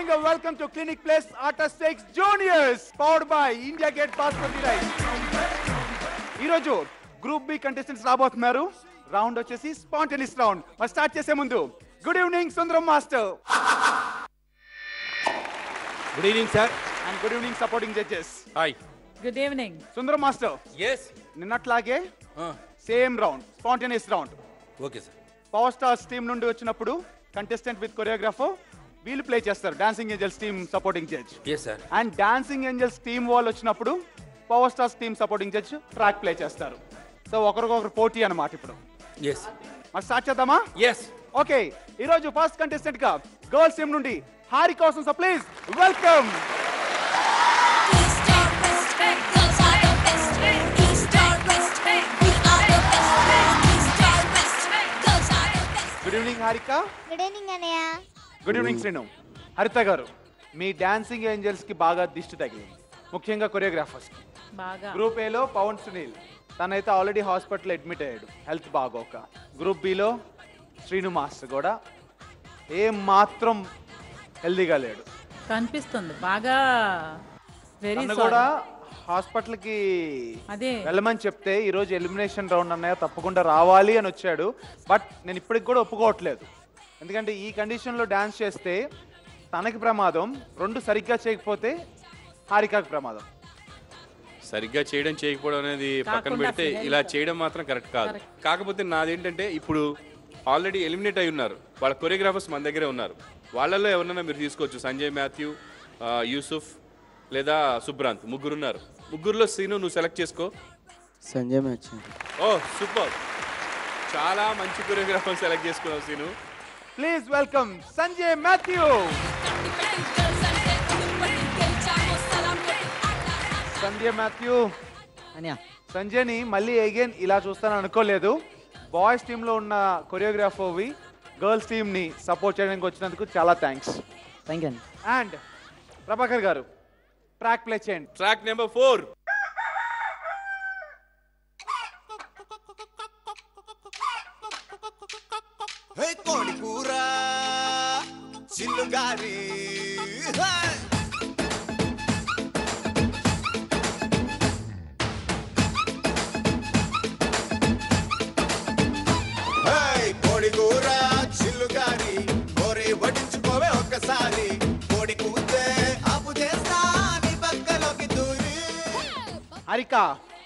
morning and welcome to Clinic Plus Artistics Juniors, powered by India Gate Basmati Rice. ఈరోజు group B contestants రాబోతున్నారు. Round వచ్చేసి spontaneous round. మరి start చేసే ముందు good evening Sundaram master. Good evening sir. And good evening supporting judges. Hi. Good evening Sundaram master. Yes. నిన్నట్లాగే same round, spontaneous round. Okay sir. Power stars team నుండి వచ్చినప్పుడు contestant with choreographer వీళ్ళు play చేస్తారు. Dancing angels team supporting judge. Yes sir. And dancing angels team వాళ్ళు వచ్చినప్పుడు power stars team supporting judge track play చేస్తారు. So ఒకరికొకరు పోటీ అన్నమాట. ఇప్పుడు ఎస్. మరి స్టార్ట్ చేద్దామా? ఎస్. ఓకే, ఈరోజు ఫస్ట్ కంటెస్టెంట్ గా గర్ల్స్ టీమ్ నుండి హారిక వస్తుంది. So please welcome. Good evening Harika. Good evening అన్నయ్య. Good evening Srinu. హరిత గారు, మీ డాన్సింగ్ ఏంజల్స్ కి బాగా దిష్టి తగిలింది, ముఖ్యంగా కొరియోగ్రాఫర్స్ కి. బాగా. గ్రూప్ ఏలో పవన్ సునీల్, తనైతే ఆల్రెడీ హాస్పిటల్ అడ్మిట్ అయ్యాడు హెల్త్ బాగోక. గ్రూప్ బిలో శ్రీను మాస్టర్ కూడా ఏం మాత్రం హెల్దీగా లేడు, కనిపిస్తుంది బాగా. వెరీ తను కూడా హాస్పిటల్ కి అదే వెళ్ళమని చెప్తే ఈరోజు ఎలిమినేషన్ రౌండ్ అన్నయ్య తప్పకుండా రావాలి అని వచ్చాడు. బట్ నేను ఇప్పటికి కూడా ఒప్పుకోవట్లేదు, ఎందుకంటే ఈ కండిషన్లో డాన్స్ చేస్తే తనకి ప్రమాదం, రెండు సరిగ్గా చేయకపోతే హారికకి ప్రమాదం. సరిగ్గా చేయడం చేయకపోవడం అనేది పక్కన పెడితే ఇలా చేయడం మాత్రం కరెక్ట్ కాదు. కాకపోతే నాదేంటంటే ఇప్పుడు ఆల్రెడీ ఎలిమినేట్ అయి ఉన్నారు, వాళ్ళ కొరియోగ్రాఫర్స్ మన దగ్గరే ఉన్నారు. వాళ్ళల్లో ఎవరినైనా మీరు తీసుకోవచ్చు. సంజయ్ మాథ్యూ, యూసుఫ్ లేదా సుబ్రాంత్, ముగ్గురున్నారు. ముగ్గురులో శ్రీను నువ్వు సెలెక్ట్ చేసుకో. సంజయ్ మాథ్యూ. ఓ సూపర్, చాలా మంచి కొరియోగ్రాఫర్ సెలెక్ట్ చేసుకున్నావు Srinu. Please welcome Sanjay Matthew. Sanjay Matthew అనియా, సంజయ్ని మళ్ళీ అగైన్ ఇలా చూస్తాను అనుకోలేదు. బాయ్స్ టీంలో ఉన్న కొరియోగ్రాఫర్వి గర్ల్స్ టీమ్ని సపోర్ట్ చేయడానికి వచ్చినందుకు చాలా థ్యాంక్స్. థ్యాంక్ యూ అండి. అండ్ ప్రభాకర్ గారు, ట్రాక్ ప్లే చేయండి. Track number 4. కోడి కూర చిల్లుగారి కోడి కూర చిల్లుగారి కోరి వడించుకోవే ఒక్కసారి. కోడి కూతే అప్పు చేస్తా నీ పక్కలోకి దూరి. హారిక,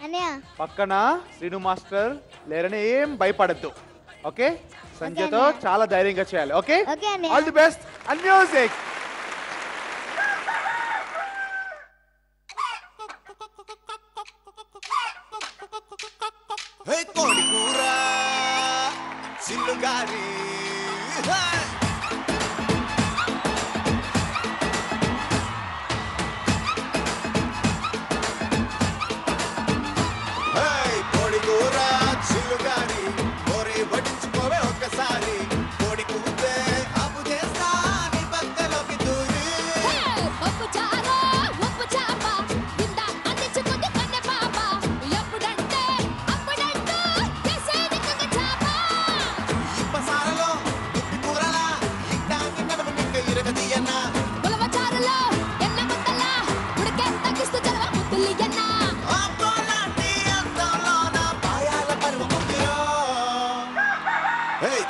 అన్నయ్య పక్కన శ్రీను మాస్టర్ లేరని ఏం భయపడద్దు, ఓకే? సంజయ్తో అన్నయ్య. చాలా ధైర్యంగా చేయాలి, ఓకే? ఓకే అన్నయ్య. All the best and music. కోడి కూర చిల్లుగారి కోడి కూర చిల్లుగారి కోరి వడించుకోవే ఒక్కసారి. కోడి కూతే అప్పు చేస్తా నీ పక్కలోకి దూరి. ఇప్పసారలో ఉప్పి కూరలా ఇట్టాకి నడుము నిక్క ఇరగదీయన్నా. అబ్బోలాంటి అందంలోన పాయాల పరువ ముగ్గురో.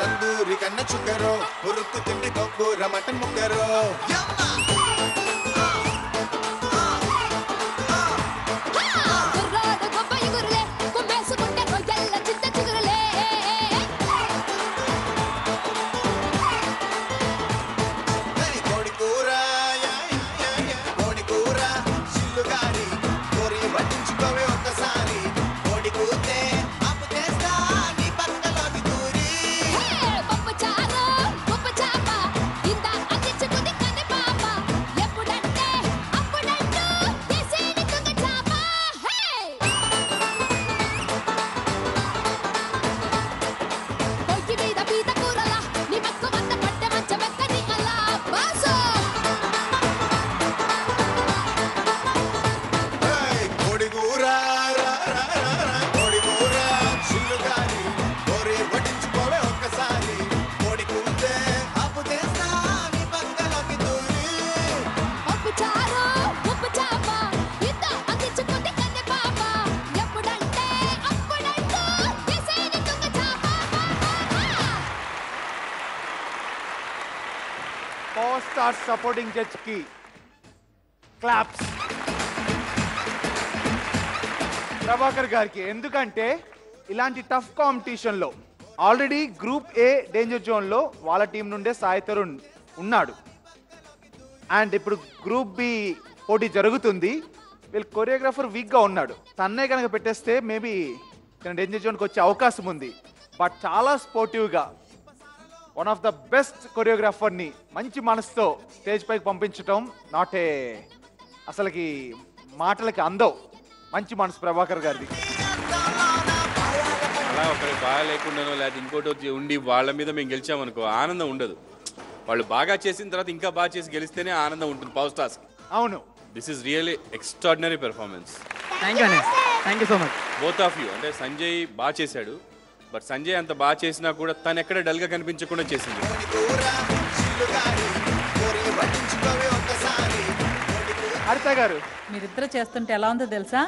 తందూరి కన్న చుక్కరో, ఉరుక్కు తిండి కొబ్బూర మటన్ ముగ్గరో. కోడి కూర కోడి కూర చిల్లుగారి కోరి వడ్డించుకోవే ఒక్కసారి. కోడి కూతే అప్పు చేస్తా నీ పక్కలోకి దూరి. పవర్ స్టార్ సపోర్టింగ్ జడ్జ్ కి క్లాప్స్. ప్రభాకర్ గారికి, ఎందుకంటే ఇలాంటి టఫ్ కాంపిటీషన్ లో already group A danger zone లో వాళ్ళ టీం నుండే సాయి తరుణ్ ఉన్నాడు. అండ్ ఇప్పుడు గ్రూప్ బి పోటీ జరుగుతుంది. వీళ్ళు కొరియోగ్రాఫర్ వీక్ గా ఉన్నాడు. తన్నే కనుక పెట్టేస్తే మేబీ తన డేంజర్ జోన్కి వచ్చే అవకాశం ఉంది. బట్ చాలా స్పోర్టివ్ గా వన్ ఆఫ్ ద బెస్ట్ కొరియోగ్రాఫర్ని మంచి మనసుతో స్టేజ్ పైకి పంపించటం నాట్ ఏ అసలుకి మాటలకి అందవు. మంచి మనసు ప్రభాకర్ గారిది. అలా ఒకరి బాగా లేకుండానో లేకపోతే ఇంకోటి ఉండి వాళ్ళ మీద మేము గెలిచామనుకో ఆనందం ఉండదు. వాళ్ళు బాగా చేసిన తర్వాత ఇంకా బాగా చేసి గెలిస్తేనే ఆనందం ఉంటుంది పవర్ స్టార్స్. అవును, this is really extraordinary performance. Thank you అన్నయ్య, thank you so much. Both of you. అంటే సంజయ్ బాగా చేశాడు, బట్ సంజయ్ అంత బాగా చేసినా కూడా తను ఎక్కడ డల్గా కనిపించకుండా చేసింది. హరిత గారు, మీరిద్దరు చేస్తుంటే ఎలా ఉందో తెలుసా?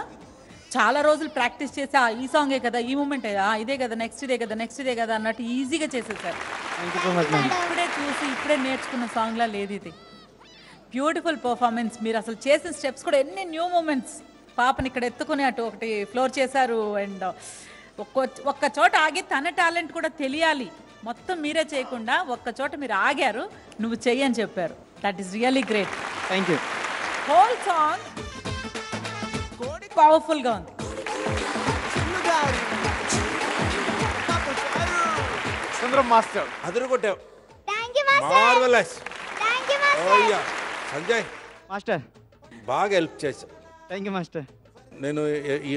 చాలా రోజులు ప్రాక్టీస్ చేసి ఈ సాంగే కదా, ఈ మూమెంట్ ఇదే కదా, నెక్స్ట్ ఇదే కదా, నెక్స్ట్ ఇదే కదా అన్నట్టు ఈజీగా చేసేసారు. Thank you so much ma'am. ఇప్పుడే చూసి ఇప్పుడే నేర్చుకున్న సాంగ్లా లేదు ఇది. Beautiful performance. మీరు అసలు చేసిన స్టెప్స్ కూడా ఎన్ని న్యూ మూమెంట్స్. పాపని ఇక్కడ ఎత్తుకుని అటు ఒకటి ఫ్లోర్ చేశారు. అండ్ ఒక్క చోట ఆగి తన టాలెంట్ కూడా తెలియాలి. మొత్తం మీరే చేయకుండా ఒక్క చోట మీరు ఆగారు, నువ్వు చెయ్యి అని చెప్పారు. That is really great. Thank you. Whole song powerful గా ఉంది. సుందరం మాస్టర్, అదరగొట్టావు. Thank you master. Marvellous. Thank you master. ఓయ్యా సంజయ్ మాస్టర్ బాగా హెల్ప్ చేశావు. Thank you master. నేను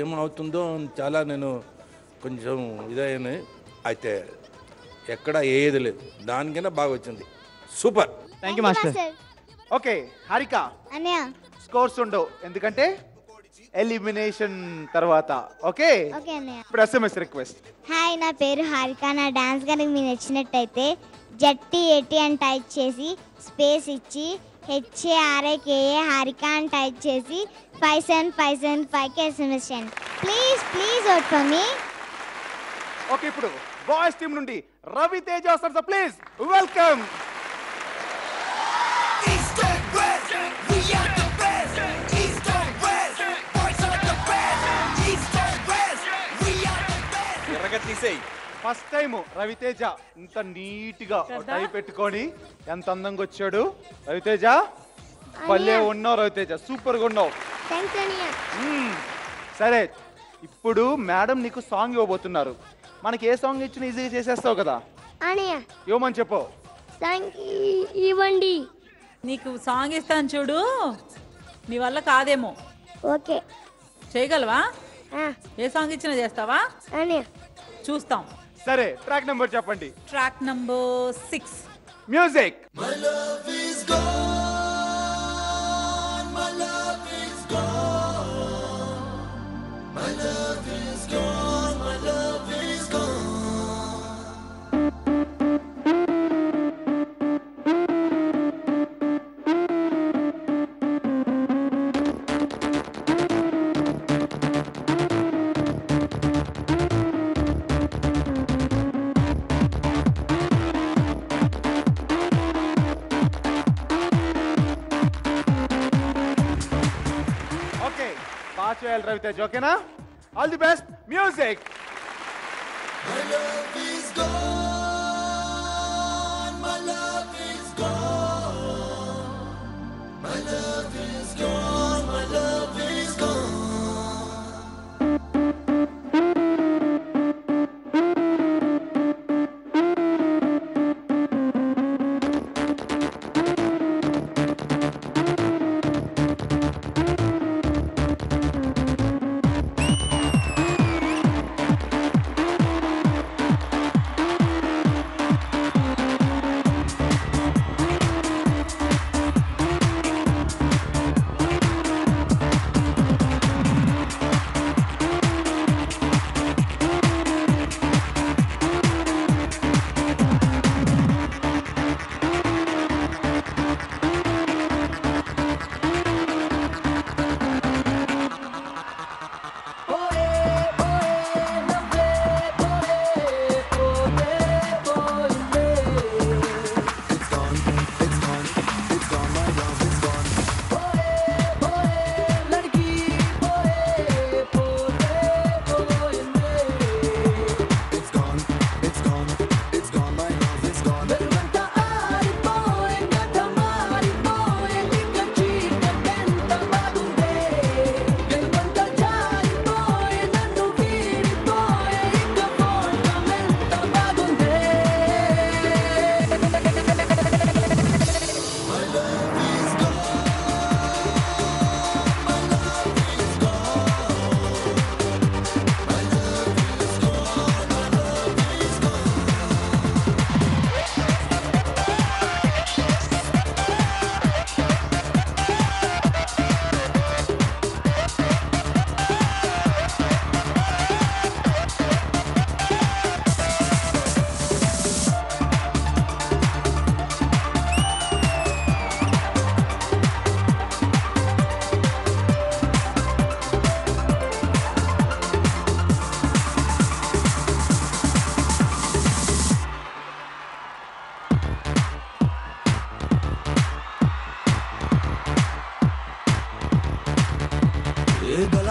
ఏమవుతుందో చాలా నేను కొంచెం ఇదైనా అయితే ఎక్కడ ఏది లేదు, దానికైనా బాగా వచ్చింది. Super. Thank you master. Okay Harika, అన్నయ్య. స్కోర్స్ ఉండవు ఎందుకంటే ఎలిమినేషన్ తర్వాత. ఓకే, ఓకే అన్నయ్య. ఇప్పుడు ఎస్ఎంఎస్ రిక్వెస్ట్. హాయ్, నా పేరు హారిక. నా డాన్స్ కనుక మీకు నచ్చినట్టయితే జట్టి అని టైప్ చేసి స్పేస్ ఇచ్చి HARIKA హారిక అని టైప్ చేసి 57575కి ఎస్ఎంఎస్ చేయండి. Please please vote for me. Okay, ఇప్పుడు బాయ్స్ టీం నుండి రవితేజ వస్తారు. Please welcome. ఎర్రగా తీసేయి. ఫస్ట్ టైం రవితేజ ఇంత నీట్ గా టై పెట్టుకొని ఎంత అందంగా వచ్చాడు. రవితేజ భలే ఉన్నావు. రవితేజ సూపర్ గా ఉన్నావు. థ్యాంక్స్ అన్నయ్య. సరే, ఇప్పుడు మేడం నీకు సాంగ్ ఇవ్వబోతున్నారు. మనకి ఏ సాంగ్ ఇచ్చినా ఈజీగా చేసేస్తావు కదా. అన్నయ్య ఇవ్వమని చెప్పు. థ్యాంక్ ఇవ్వండి. నీకు సాంగ్ ఇస్తాను చూడు, నీ వల్ల కాదేమో. ఓకే చేయగలవా? ఏ సాంగ్ ఇచ్చినా చేస్తావా? అన్నయ్య. చూస్తాం. సరే, ట్రాక్ నెంబర్ చెప్పండి. Track number 6. మ్యూజిక్. ఓకే, బాగా చేయాలి రవితేజ్. ఓకేనా? All the best. Music.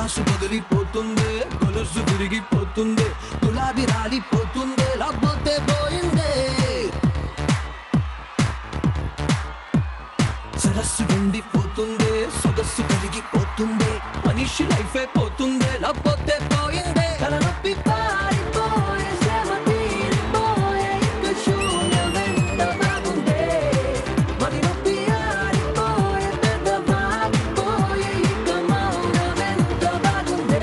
Glass పగిలిపోతుంది గొలుసు విరిగిపోతుంది గులాబీ రాలిపోతుంది లేకపోతే పోయిందే సరస్సు ఎండిపోతుంది సొగస్సు కరిగిపోతుంది మనిషి లైఫ్ అయిపోతుంది లేకపోతే పోయిందే తలనొప్పి పారిపోయే శ్రమ తీరిపోయే ఇక శూన్యం ఎంత బాగుందే మరి నొప్పి ఆరిపోయే పెద్ద బాగిపోయే ఇక మౌనం ఎంత బాగుందే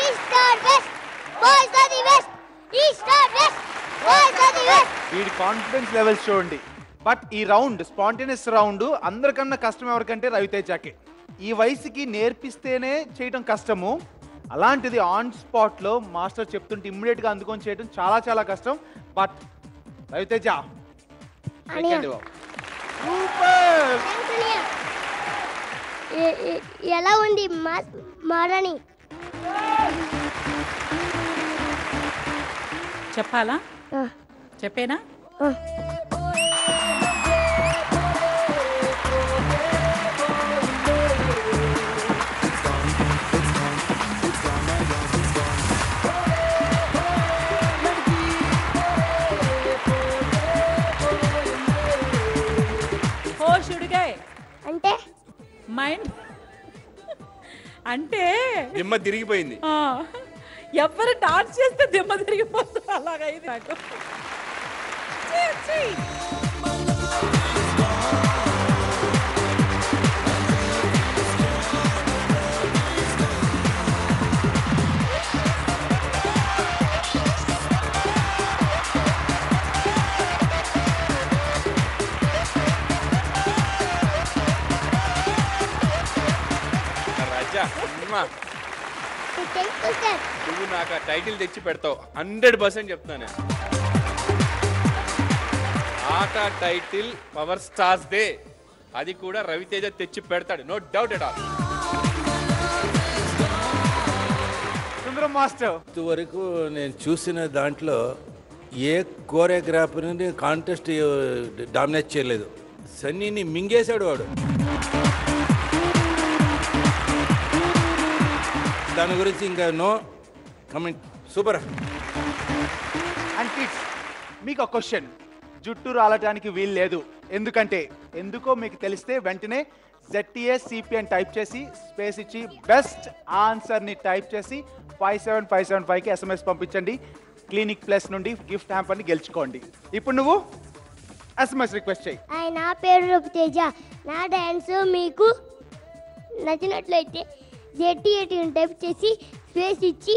East or west, boys of the west. East or west, boys of the west. వీడి కాన్ఫిడెన్స్ లెవెల్స్ చూడండి. బట్ ఈ రౌండ్ స్పాంటేనియస్ రౌండ్ అందరికన్నా కష్టం ఎవరికంటే రవితేజకే. ఈ వయసుకి నేర్పిస్తేనే చేయడం కష్టము, అలాంటిది ఆన్ స్పాట్లో మాస్టర్ చెప్తుంటే ఇమ్మీడియట్గా అందుకొని చేయడం చాలా చాలా కష్టం. But Raviteja super. ఎలా ఉంది మారని? చెప్పాలా? చెప్పేనా? అంటే మైండ్ అంటే దిమ్మ తిరిగిపోయింది. ఎవరు డాన్స్ చేస్తే దిమ్మ తిరిగిపోతుంది, అలాగైంది నాకు. రాజా నువ్వు నాకు ఆ టైటిల్ తెచ్చి పెడతావు 100% చెప్తాను. ఆట టైటిల్ పవర్ స్టార్స్ డే, అది కూడా రవితేజ తెచ్చి పెడతాడు, no doubt at all. Sundaram master, ఇంతవరకు నేను చూసిన దాంట్లో ఏ కోరియోగ్రాఫర్ని కాంటెస్ట్ డామినేట్ చేయలేదు. సన్నీని మింగేశాడు వాడు. దాని గురించి ఇంకా no comment. Super. And kids, మీకు ఒక క్వశ్చన్. జుట్టు రాలటానికి వీలు లేదు, ఎందుకంటే ఎందుకో మీకు తెలిస్తే వెంటనే ZTSCP అని టైప్ చేసి స్పేస్ ఇచ్చి బెస్ట్ ఆన్సర్ని టైప్ చేసి 57575కి SMS పంపించండి. క్లినిక్ ప్లస్ నుండి గిఫ్ట్ హ్యాంపర్ని గెలుచుకోండి. ఇప్పుడు నువ్వు SMS రిక్వెస్ట్ చేయి. నా పేరు రవితేజ. నా డ్యాన్స్ మీకు నచ్చినట్లయితే ZTAT టైప్ చేసి స్పేస్ ఇచ్చి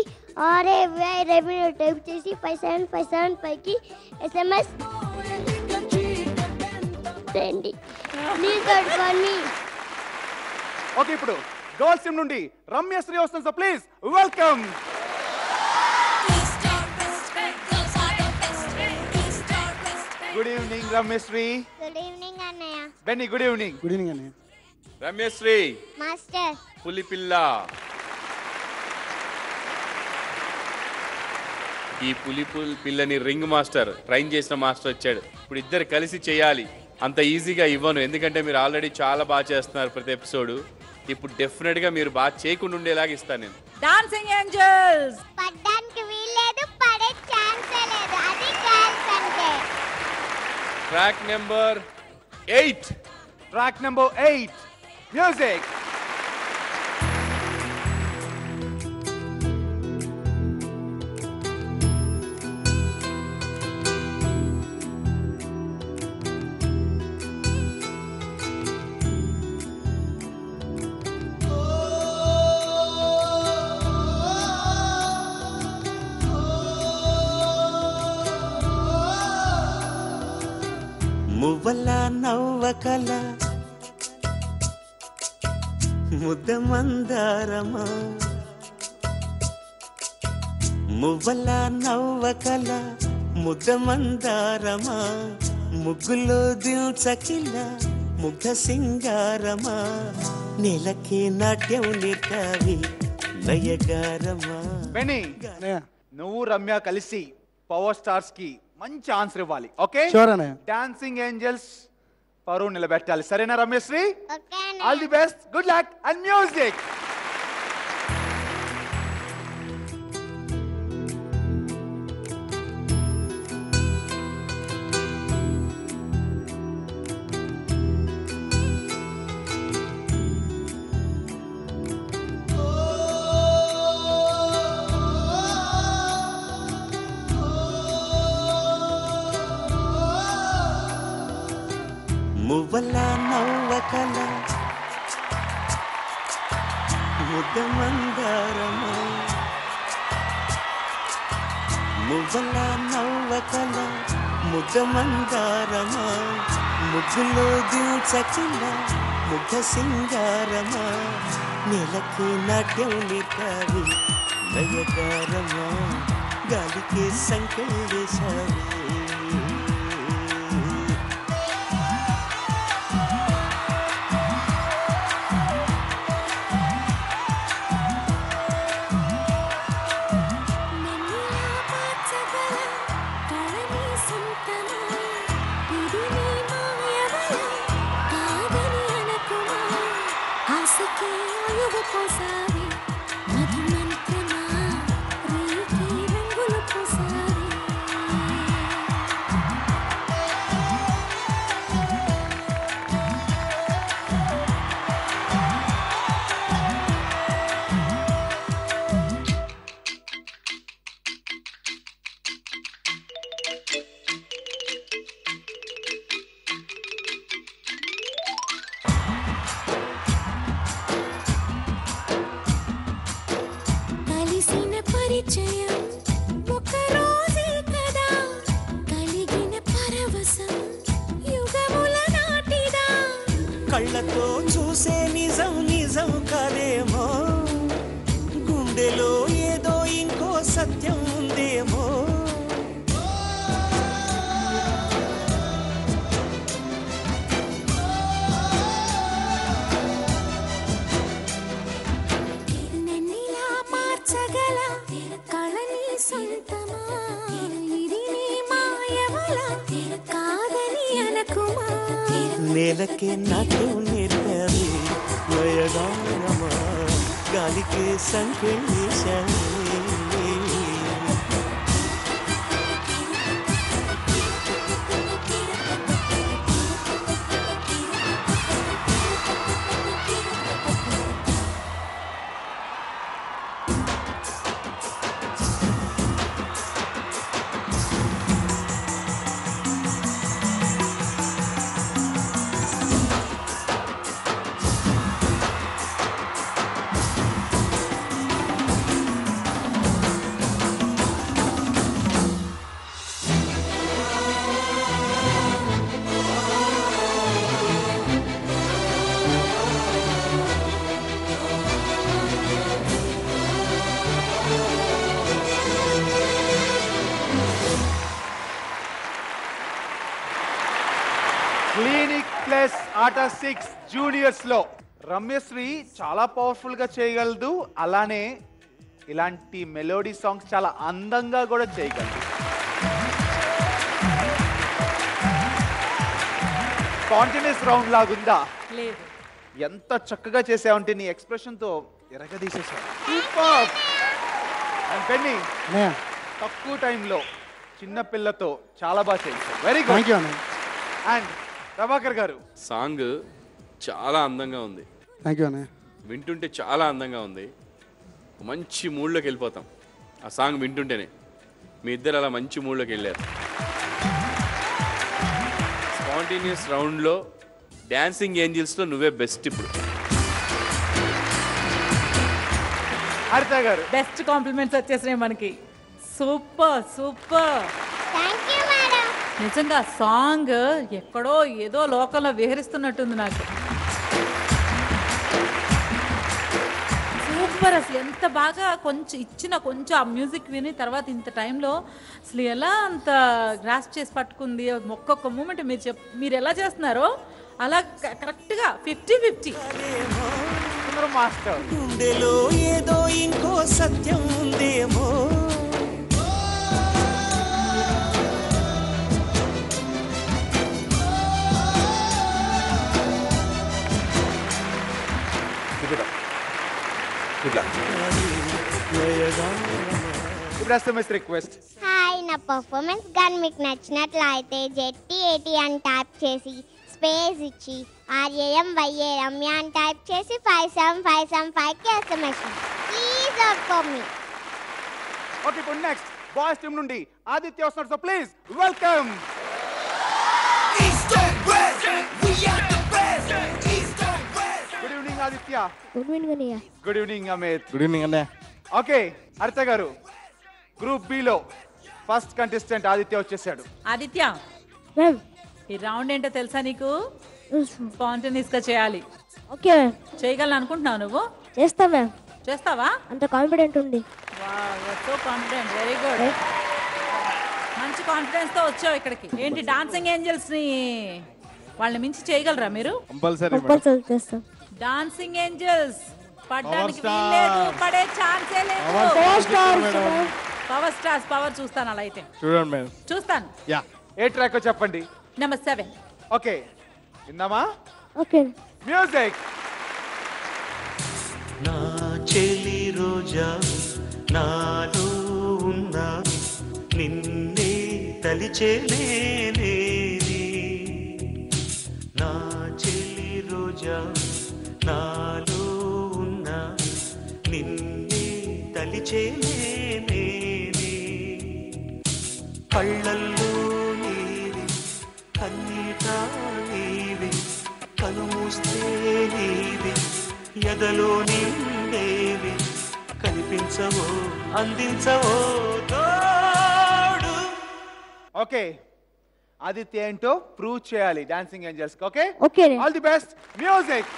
RAY రెవెన్యూ టైప్ చేసి 57575కి SMS చేయండి. ప్లీజ్ పట్టుకోండి. ఓకే, ఇప్పుడు గర్ల్స్ టీమ్ నుండి రమ్యశ్రీ వస్తుంది. Please welcome. Good evening Ramyasri. Good evening అన్నయ్య. Benny good evening. Good evening అన్నయ్య. రమ్యశ్రీ మాస్టర్. పులిపిల్ల. ఈ పిల్లని రింగ్ మాస్టర్ ట్రైన్ చేసిన మాస్టర్ వచ్చాడు. ఇప్పుడు ఇద్దరు కలిసి చేయాలి. అంత ఈజీగా ఇవ్వను, ఎందుకంటే మీరు ఆల్రెడీ చాలా బాగా చేస్తున్నారు ప్రతి ఎపిసోడ్. ఇప్పుడు డెఫినెట్ గా మీరు బాగా చేయకుండా ఉండేలాగా ఇస్తాను నేను. Dancing angels. పడ్డానికి వీల్లేదు, పడే ఛాన్సే లేదు. అది ఛాన్స్ అంటే. Track number 8. Track number 8 music. మువ్వల నవ్వకల ముద్ద మందారమా మువ్వల నవ్వకల ముద్ద మందారమా ముగ్గులో దిల్చకిల ముగ్ధ సింగారమా నెలకే నాట్యం నేర్తావి నయగారమా. బెన్నీ నువ్వు రమ్య కలిసి పవర్ స్టార్స్ కి మంచి ఆన్సర్ ఇవ్వాలి. ఓకే డాన్సింగ్ ఏంజల్స్ పరువు నిలబెట్టాలి. సరేనా Ramyasri? All the best, good luck and music. మువ్వల నవ్వకల ముద్ద మందారమా మువ్వల నవ్వకల ముద్ద మందారమా ముగ్గులో దిల్చకిల ముగ్ధ సింగారమా నెలకి నాట్యం నేర్తావి నయగారమా గాలికి సంకెళ్ళేశావి. కళ్ళతో చూసే నిజం నిజం కాదేమో గుండెలో ఏదో ఇంకో సత్యం ఉందేమో. నేలకే నాట్యం నేర్పావి నయగారమా గాలికి సంకెళ్ళేశావి. క్లినిక్ ప్లస్ ఆటా 6 జూనియర్స్ లో రమ్యశ్రీ చాలా పవర్ఫుల్ గా చేయగలదు, అలానే ఇలాంటి మెలోడీ సాంగ్స్ చాలా అందంగా కూడా చేయగలదు. స్పాంటేనియస్ రౌండ్ లాగుందా? లేదు. ఎంత చక్కగా చేసావంటే నీ ఎక్స్ప్రెషన్ తో ఎరగదీసేసావు. సూపర్. అండ్ బెన్నీ తక్కువ టైంలో చిన్న పిల్లతో చాలా బాగా చేశావు. Very good. అండ్ ప్రభాకర్ గారు సాంగ్ చాలా అందంగా ఉంది. వింటుంటే చాలా అందంగా ఉంది. మంచి మూడ్లోకి వెళ్ళిపోతాం ఆ సాంగ్ వింటుంటేనే. మీ ఇద్దరు అలా మంచి మూడ్లోకి వెళ్ళారు. స్పాంటేనియస్ రౌండ్లో డాన్సింగ్ ఏంజిల్స్లో నువ్వే బెస్ట్. ఇప్పుడు హరిత గారు బెస్ట్ కాంప్లిమెంట్స్ వచ్చేసినాయి మనకి. Super super. నిజంగా సాంగ్ ఎక్కడో ఏదో లోకంలో విహరిస్తున్నట్టుంది నాకు. సూపర్. అసలు ఎంత బాగా కొంచెం ఇచ్చిన కొంచెం ఆ మ్యూజిక్ విని తర్వాత ఇంత టైంలో అసలు ఎలా అంత గ్రాస్ప్ చేసి పట్టుకుంది ఒక్కొక్క మూమెంట్. మీరు ఎలా చేస్తున్నారో అలా కరెక్ట్గా 50-50. మాస్టర్ గుండెలో ఏదో ఇంకో సత్యం ఉందేమో. రిక్వెస్ట్. హాయ్, నా పర్ఫార్మెన్స్ కానీ మీకు నచ్చినట్లయితే జెట్టి అని టైప్ చేసి స్పేస్ ఇచ్చి RAMYA రమ్య అని టైప్ చేసి 57575కి SMS. Please vote for me. Okay, ఇప్పుడు నెక్స్ట్ బాయ్స్ టీమ్ నుండి ఆదిత్య వస్తున్నారు. So please welcome. Good evening Aditya. Good evening అన్నయ్య. Good evening Amit. Good evening అన్నయ్య. Okay Haritha garu, group B లో ఫస్ట్ కంటెస్టెంట్ ఆదిత్య వచ్చేసాడు. ఆదిత్య, ఈ రౌండ్ ఏంటో తెలుసా నీకు? స్పాంటేనియస్ గా చేయాలి. ఓకే చేయగలను అనుకుంటున్నావు నువ్వు? చేస్తా మ్యామ్. చేస్తావా? అంత కాన్ఫిడెంట్ ఉంది. So confident. Very good. మంచి కాన్ఫిడెన్స్ తో వచ్చావు ఇక్కడికి. ఏంటి డాన్సింగ్ ఏంజల్స్ ని వాళ్ళని మించి చేయగలరా మీరు? కంపల్సరీ చేస్తాం. డాన్సింగ్ ఏంజల్స్ పడడానికి వీల్లేదు, పడే ఛాన్సే లేదు. పవర్ స్టార్స్ పవర్ చూస్తాను. అలా అయితే చూడండి మేడం. చూస్తాను. యా, ఏ ట్రాక్ చెప్పండి. నెంబర్ 7. ఓకే విందామా? Okay music. నా చెలి రోజా నాలో ఉన్న నిన్నే తలిచేనే. నా చెలి రోజా నాలో ఉన్న నిన్నే తలిచేనే. కళ్ళల్లో నీవి కన్నీట నీవి కనుమూస్తే నీవి ఎదలో నిండేవి కనిపించవో అందించవో తోడు. ఓకే ఆదిత్య ఏంటో ప్రూవ్ చేయాలి dancing angels. Okay okay. All the best. Music.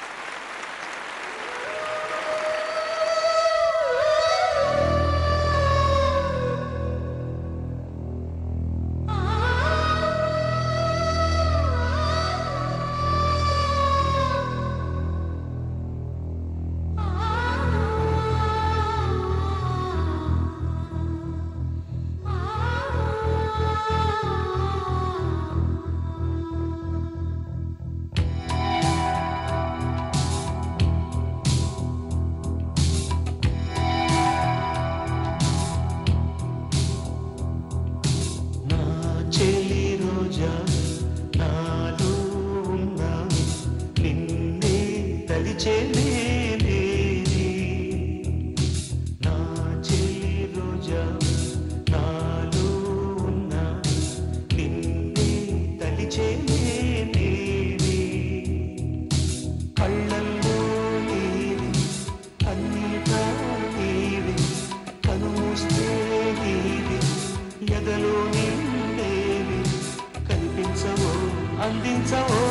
అందించవో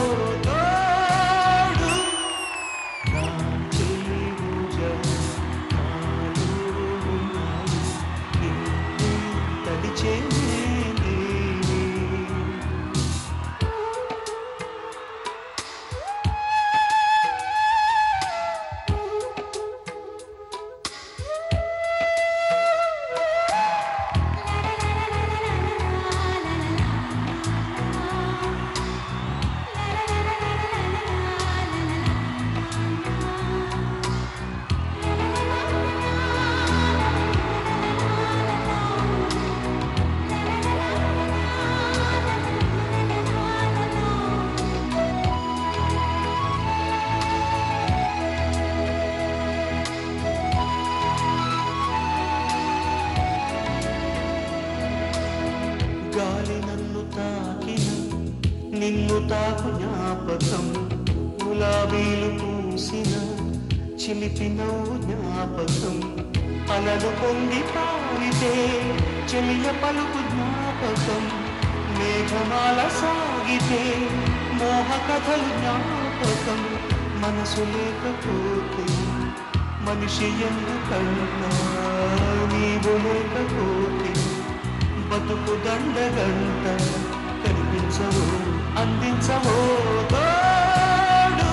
తోడు. నా చెలి రోజా నాలో ఉన్నది నిన్నే తలిచేనే. గాలి నన్ను తాకిన నిన్ను తాకు జ్ఞాపకం గులాబీలు పూసిన చిలిపి నవ్వు జ్ఞాపకం అలలు పొంగి పారితే చెలియ పలుకు జ్ఞాపకం మేఘమాల సాగితే మోహ కథలు జ్ఞాపకం మనసు లేకపోతే మనిషి ఎందుకన్నా నీవు లేకపోతే బతుకు దండగంట కనిపించవో అందించవో తోడు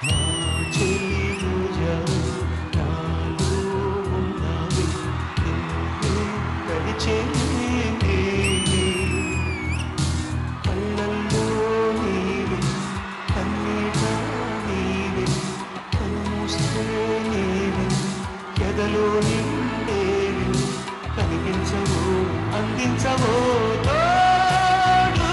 నా చెలి రోజా నాలో ఉన్నది నిన్నే గడిచేది కళ్ళల్లో నీవే కన్నీట నీవే కనుమూస్తే నీవే ఎదలో నిండేవి కనిపించవో అందించవో తోడు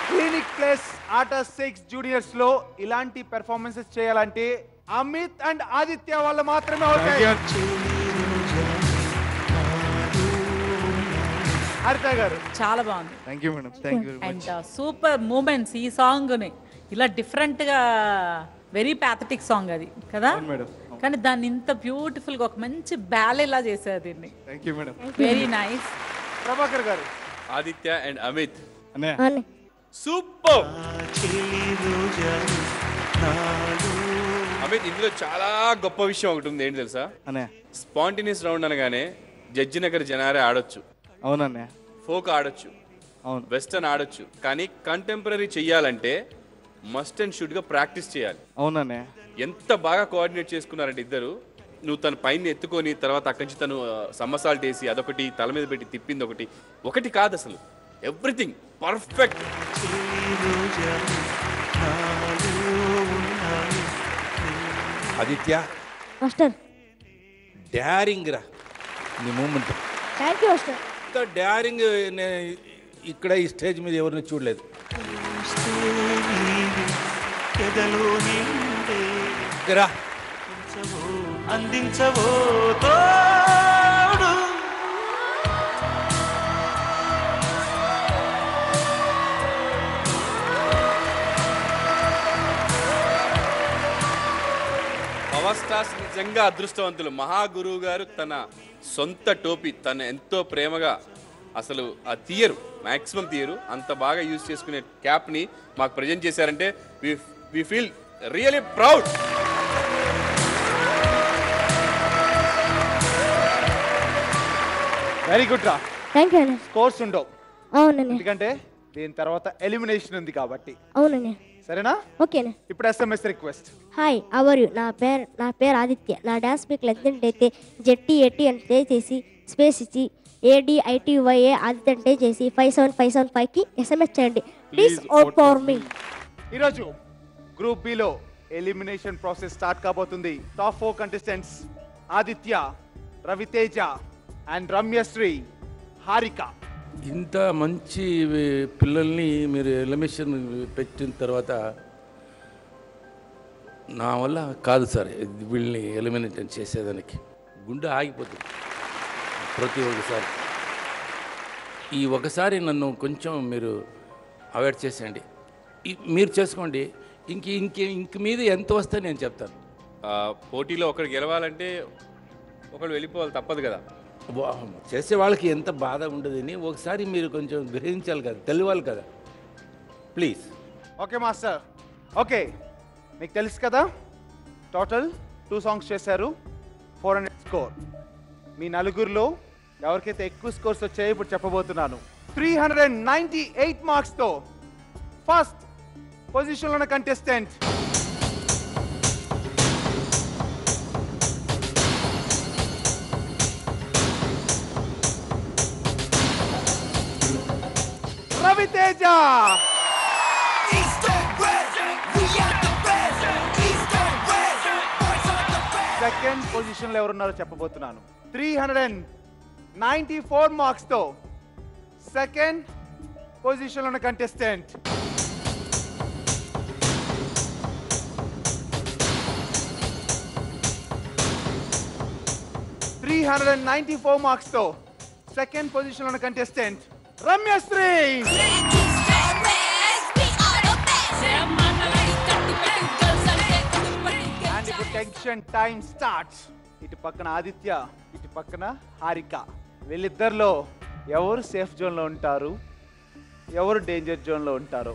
క్లినిక్ ప్లస్ ఆర్టస్ 6 జూనియర్స్ లో ఇలాంటి పెర్ఫార్మెన్సెస్ చేయాలంటే అమిత్ అండ్ ఆదిత్య వాళ్ళు మాత్రమే అవుతాయి. హరిత గారు చాలా బాగుంది. Thank you madam, thank you. And super moments ఈ సాంగ్ని ఇలా డిఫరెంట్గా వెరీ ప్యాథటిక్ సాంగ్ అది కదా మేడం. కానీ దాన్ని ఇంత బ్యూటిఫుల్గా ఒక మంచి బ్యాలేలా చేశారు దీన్ని. Thank you madam. Very nice. Prabhakar గారు. ఆదిత్య అండ్ అమిత్ అన్నయ్య సూపర్. అమిత్ ఇందులో చాలా గొప్ప విషయం ఒకటి ఉంది, ఏంటి తెలుసా? అన్నయ్య. స్పాంటినియస్ రౌండ్ అనగానే జడ్జి నగర్ జనారే ఆడొచ్చు, అవునన్నయ్య, ఫోక్ ఆడొచ్చు, అవును, వెస్టర్న్ ఆడొచ్చు, కానీ కంటెంపరీ చెయ్యాలంటే మస్ట్ అండ్ షుడ్ గా ప్రాక్టీస్ చేయాలి. అవునన్నయ్య. ఎంత బాగా కోఆర్డినేట్ చేసుకున్నారంటే ఇద్దరు. నువ్వు తన పైన ఎత్తుకొని తర్వాత అక్కడి నుంచి తను సమ్మసాల్ట్ వేసి అదొకటి తల మీద పెట్టి తిప్పింది ఒకటి కాదు, అసలు everything perfect. Aditya master daring రా నీ మూమెంట్. Thank you master. ఇంత డారింగ్ ఇక్కడ ఈ స్టేజ్ మీద ఎవరిని చూడలేదు. రా అందించవో తోడు పవర్ స్టార్స్ నిజంగా అదృష్టవంతులు. మహాగురువు గారు తన సొంత టోపీ తను ఎంతో ప్రేమగా అసలు ఆ తీయరు, మ్యాక్సిమం తీయరు, అంత బాగా యూజ్ చేసుకునే క్యాప్ని మాకు ప్రజెంట్ చేశారంటే we feel really proud. Very good రా. థ్యాంక్ యూ అన్న. స్కోర్స్ ఉండవు అవునండి. ఎందుకంటే దీని తర్వాత ఎలిమినేషన్ ఉంది కాబట్టి. అవునండి. సరేనా? ఓకేనా. ఇప్పుడు SMS request. Hi how are you. నా పేరు ఆదిత్య. నా డాన్స్ మీకు లెగ్జెండ్ అయితే జెట్టి అని ప్లే చేసి స్పేస్ ఇచ్చి ADITYA ఆదిత్య అంటే చేసి 57575కి SMS చేయండి ప్లీజ్. Vote for me. ఈరోజు గ్రూప్ బిలో ఎలిమినేషన్ ప్రాసెస్ స్టార్ట్ కాబోతుంది. Top 4 contestants Aditya, Raviteja and Ramyasri, Harika. ఇంత మంచి పిల్లల్ని మీరు ఎలిమినేషన్ పెట్టిన తర్వాత నా వల్ల కాదు సార్ వీళ్ళని ఎలిమినేట్ చేసేదానికి. గుండె ఆగిపోతుంది ప్రతి ఒక్కసారి. ఈ ఒకసారి నన్ను కొంచెం మీరు అవాయిడ్ చేసేయండి. మీరు చేసుకోండి. ఇంక మీద ఎంత వస్తే నేను చెప్తాను. పోటీలో ఒకరు గెలవాలంటే ఒకరు వెళ్ళిపోవాలి, తప్పదు కదా. చేసే వాళ్ళకి ఎంత బాధ ఉండదని ఒకసారి మీరు కొంచెం గ్రహించాలి కదా, తెలియాలి కదా. ప్లీజ్. Okay master. ఓకే, మీకు తెలుసు కదా టోటల్ 2 సాంగ్స్ చేశారు, 400 స్కోర్. మీ నలుగురిలో ఎవరికైతే ఎక్కువ స్కోర్స్ వచ్చాయో ఇప్పుడు చెప్పబోతున్నాను. 398 మార్క్స్తో ఫస్ట్ పొజిషన్లో ఉన్న కంటెస్టెంట్ రవితేజ. సెకండ్ పొజిషన్లో ఎవరున్నారో చెప్పబోతున్నాను. 394 మార్క్స్తో సెకండ్ పొజిషన్లో ఉన్న కంటెస్టెంట్ మార్క్స్తో సెకండ్ పొజిషన్లో ఉన్న కంటెస్టెంట్ రమ్యశ్రీ. అండ్ ఇప్పుడు టెన్షన్ టైం స్టార్ట్స్. ఇటు పక్కన ఆదిత్య, ఇటు పక్కన హారిక. వీళ్ళిద్దరిలో ఎవరు సేఫ్ జోన్లో ఉంటారు, ఎవరు డేంజర్ జోన్లో ఉంటారు?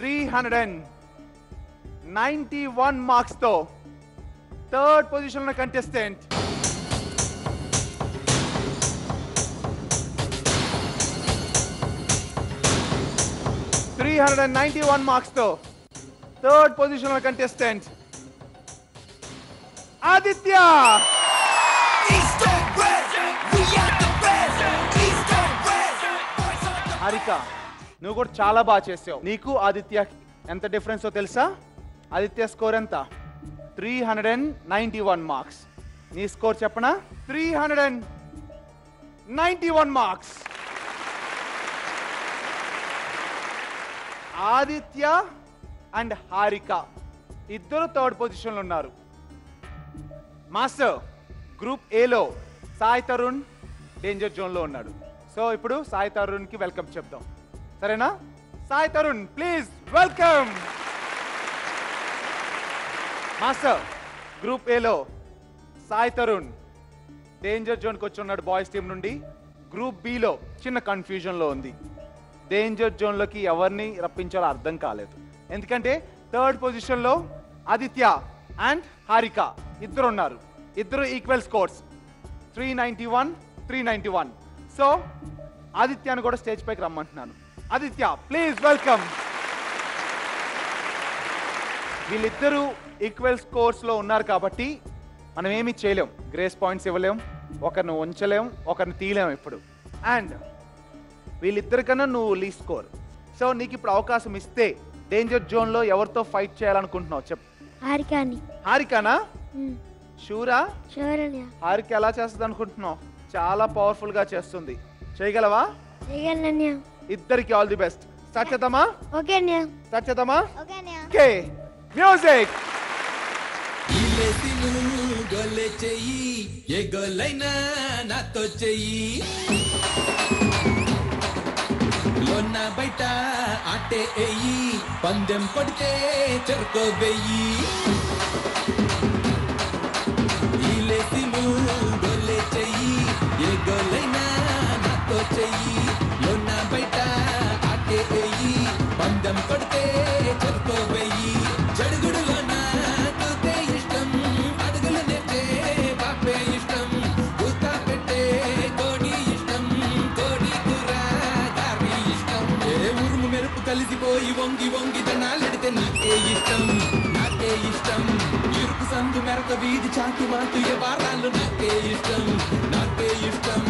391 మార్క్స్తో థర్డ్ పొజిషన్లో కంటెస్టెంట్ మార్క్స్తో థర్డ్ పొజిషన్లో కంటెస్టెంట్ ఆదిత్య. హారిక, నువ్వు కూడా చాలా బాగా చేసావు. నీకు ఆదిత్య ఎంత డిఫరెన్స్ తెలుసా? ఆదిత్య స్కోర్ ఎంత? 391 మార్క్స్. నీ స్కోర్ చెప్పనా? 391 మార్క్స్. ఆదిత్య అండ్ హారిక ఇద్దరు థర్డ్ పొజిషన్లో ఉన్నారు. మాస్టర్, గ్రూప్ ఏలో సాయి తరుణ్ డేంజర్ జోన్లో ఉన్నాడు. సో ఇప్పుడు సాయి తరుణ్కి వెల్కమ్ చెప్దాం, సరేనా? Sai Tarun, please welcome. Master, group ఏలో సాయి తరుణ్ డేంజర్ జోన్కి వచ్చి ఉన్నాడు బాయ్స్ టీం నుండి. గ్రూప్ బిలో చిన్న కన్ఫ్యూజన్లో ఉంది. డేంజర్ జోన్లోకి ఎవరిని రప్పించాలో అర్థం కాలేదు. ఎందుకంటే థర్డ్ పొజిషన్లో ఆదిత్య అండ్ హారిక ఇద్దరు ఉన్నారు. ఇద్దరు ఈక్వల్ స్కోర్స్ 391, 391. సో ఆదిత్యను కూడా స్టేజ్ పైకి రమ్మంటున్నాను. Aditya, please welcome. వీళ్ళిద్దరూ ఈక్వల్ స్కోర్స్లో ఉన్నారు కాబట్టి మనం ఏమీ చేయలేం. గ్రేస్ పాయింట్స్ ఇవ్వలేం, ఒకరిని ఉంచలేం, ఒకరిని తీయలేం ఇప్పుడు. అండ్ వీళ్ళిద్దరికన్నా నువ్వు లీ స్కోర్. సో నీకు ఇప్పుడు అవకాశం ఇస్తే డేంజర్ జోన్లో ఎవరితో ఫైట్ చేయాలనుకుంటున్నావు చెప్పు. హారికానా? షూరా? హారిక ఎలా చేస్తుంది అనుకుంటున్నావు? చాలా పవర్ఫుల్ గా చేస్తుంది. చేయగలవా? ఇద్దరికి ఆల్ ది బెస్ట్. స్టార్ట్ చేద్దామా? స్టార్ట్ చేద్దామా? Okay, music. ఏ గొల్లైనా నాతో చెయ్యి, లోన బయట ఆటే ఎయ్యి, పందెం పడితే చెరుకో వెయ్యి. గొల్లే చెయ్యి, ఏ గొల్లైనా నాతో చెయ్యి, లోన బయట ఆటే ఎయ్యి, పందెం పడితే చెరుకో వెయ్యి. జడుగుడులోన తూతే ఇష్టం, అడుగులు నేర్చే బాపే ఇష్టం, పూత పెట్టే కోడి ఇష్టం, కోడి కూర గారి ఇష్టం. ఏ ఊరుము మెరుపు కలిసిపోయి వంగి వంగి దండాలెడితే నాకే ఇష్టం, నాకే ఇష్టం. ఇరుకు సందు మెరక వీధి చాటు మాటు ఏ వారాలు నాకే ఇష్టం, నాకే ఇష్టం.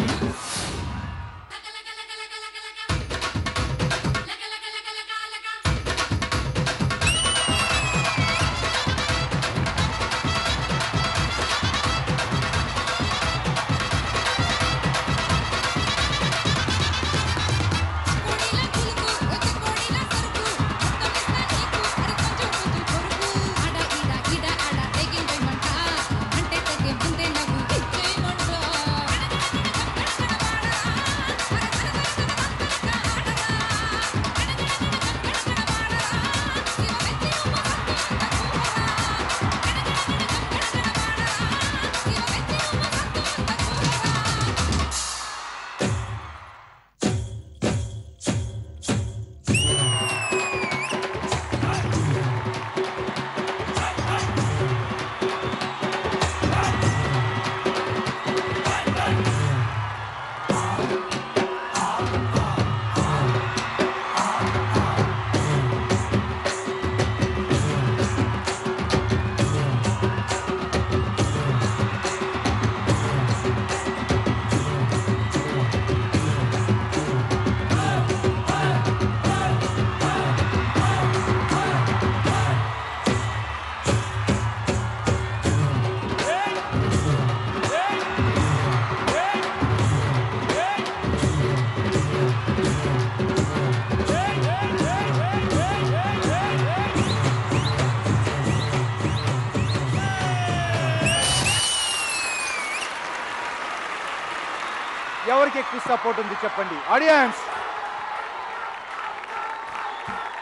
ఎవరికి ఎక్కువ సపోర్ట్ ఉంది చెప్పండి ఆడియన్స్.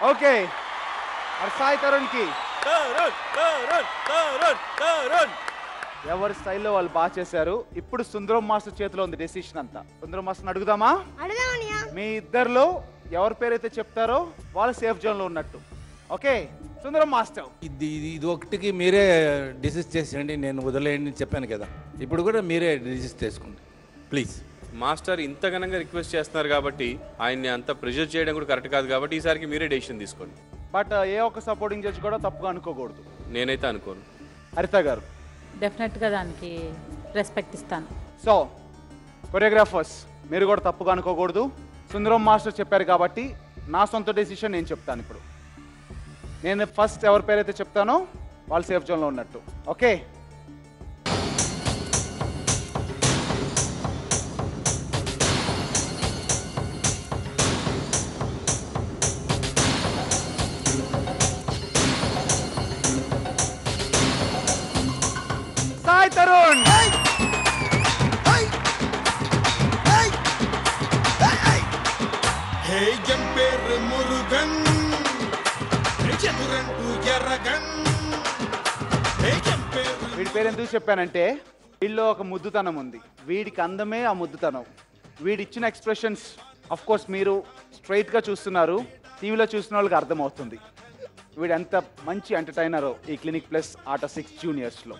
ఓకే మరి సాయి తరుణ్కి ఎవరి స్టైల్లో వాళ్ళు బాగా చేశారు. ఇప్పుడు సుందరం మాస్టర్ చేతిలో ఉంది డెసిషన్ అంతా. సుందరం మాస్టర్ అడుగుదామా? మీ ఇద్దరిలో ఎవరి పేరైతే చెప్తారో వాళ్ళు సేఫ్ జోన్ లో ఉన్నట్టు. ఓకే సుందరం మాస్టర్. ఇది ఒకటికి మీరే డిసిస్ చేసేయండి, నేను వదిలేయండి చెప్పాను కదా. ఇప్పుడు కూడా మీరే డిసిస్ చేసుకోండి ప్లీజ్. మాస్టర్ ఇంత ఘనంగా రిక్వెస్ట్ చేస్తున్నారు కాబట్టి ఆయన్ని అంత ప్రెషర్ చేయడం కూడా కరెక్ట్ కాదు కాబట్టి ఈసారికి మీరే డెసిషన్ తీసుకోండి. బట్ ఏ ఒక్క సపోర్టింగ్ జడ్జ్ కూడా తప్పుగా అనుకోకూడదు. నేనైతే అనుకోను. హరిత గారు? డెఫినెట్గా దానికి రెస్పెక్ట్ ఇస్తాను. సో కొరియోగ్రాఫర్స్ మీరు కూడా తప్పుగా అనుకోకూడదు. సుందరం మాస్టర్ చెప్పారు కాబట్టి నా సొంత డెసిషన్ నేను చెప్తాను. ఇప్పుడు నేను ఫస్ట్ ఎవరి పేరైతే చెప్తానో వాళ్ళు సేఫ్ జోన్లో ఉన్నట్టు. ఓకే సాయి తరుణ్. హే జంపేర్ మురుగన్ చతురంటు ఎర్రగన్. వీడి పేరు ఎందుకు చెప్పానంటే వీళ్ళలో ఒక ముద్దుతనం ఉంది. వీడికి అందమే ఆ ముద్దుతనం. వీడిచ్చిన ఎక్స్ప్రెషన్స్ అఫ్ కోర్స్ మీరు స్ట్రైట్గా చూస్తున్నారు, టీవీలో చూస్తున్న వాళ్ళకి అర్థమవుతుంది వీడు ఎంత మంచి ఎంటర్టైనరో ఈ క్లినిక్ ప్లస్ ఆట 6 జూనియర్స్లో.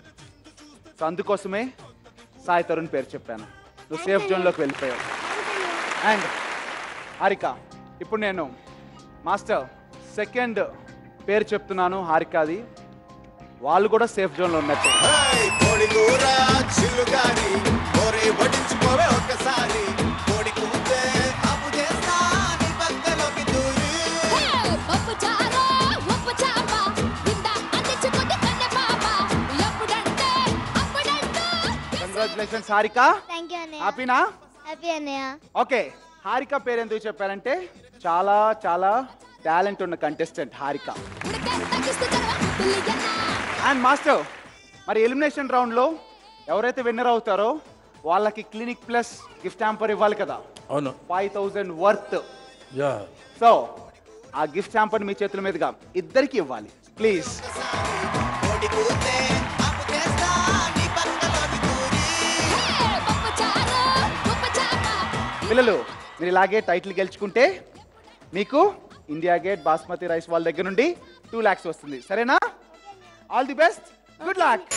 సో అందుకోసమే సాయి తరుణ్ పేరు చెప్పాను. నువ్వు సేఫ్ జోన్లోకి వెళ్ళిపోయావు. అండ్ హారిక, ఇప్పుడు నేను మాస్టర్ సెకండ్ పేరు చెప్తున్నాను హారికాది. వాళ్ళు కూడా సేఫ్ జోన్లో ఉన్నట్టు. కోడి కూర చిల్లుగాని కోరే వడించుకోవే ఒక్కసారి. కోడి కూతే అప్పు చేస్తా నీ పక్కలోకి దూరి. పప్పు చారు ఉప్పు చాప ఇంద అందించుకుంది కన్న పాప. ఎప్పుడంటే అప్పుడంటూ. కంగ్రాచులేషన్స్ హారిక. థ్యాంక్ యూ అన్నయ్య. హ్యాపీనా? హ్యాపీ అన్నయ్య. ఓకే హారిక పేరు ఎందుకు చెప్పారంటే చాలా చాలా టాలెంట్ ఉన్న కంటెస్టెంట్ హారిక. అండ్ మాస్టర్ మరి ఎలిమినేషన్ రౌండ్లో ఎవరైతే విన్నర్ అవుతారో వాళ్ళకి క్లినిక్ ప్లస్ గిఫ్ట్ హ్యాంపర్ ఇవ్వాలి కదా. అవును 5000 వర్త్. యా సో ఆ గిఫ్ట్ హ్యాంపర్ మీ చేతుల మీదుగా ఇద్దరికి ఇవ్వాలి ప్లీజ్. కోడి కూతే అప్పు చేస్తా నీ పక్కలోకి దూరి. పప్పు చారు ఉప్పు చాప. పిల్లలు మీరు ఇలాగే టైటిల్ గెలుచుకుంటే మీకు ఇండియా గేట్ బాస్మతి రైస్ వాళ్ళ దగ్గర నుండి 2 lakhs వస్తుంది. సరేనా? All the best, good luck.